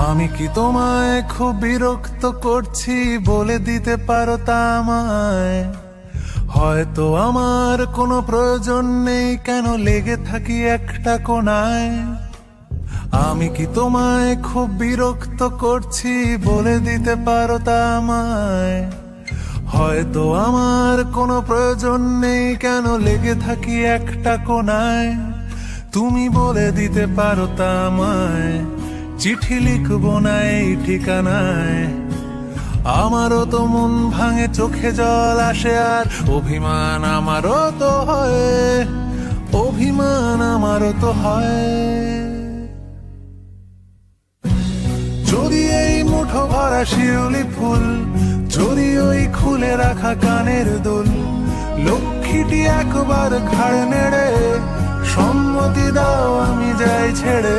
আমি কি তোমায় খুব বিরক্ত করছি বলে দিতে পারো তা আমায়? হয়তো আমার কোনো প্রয়োজন নেই, কেন লেগে থাকি একটা কোণায়। আমি কি তোমায় খুব বিরক্ত করছি বলে দিতে পারো তা আমায়? হয়তো আমার কোনো প্রয়োজন নেই, কেন লেগে থাকি একটা কোণায়। তুমি বলে দিতে পারো তা আমায়, চিঠি লিখবো না এই ঠিকানায়। আমারও তো মন ভাঙে, চোখে জল আসে, আর অভিমান আমারও তো হয়, অভিমান আমারও তো হয়। যদি এই মুঠো ভরা শিউলি ফুল, যদি ওই খুলে রাখা কানের দুল, লক্ষ্মীটি একবার ঘাড় নেড়ে সম্মতি দাও আমি যাই ছেড়ে।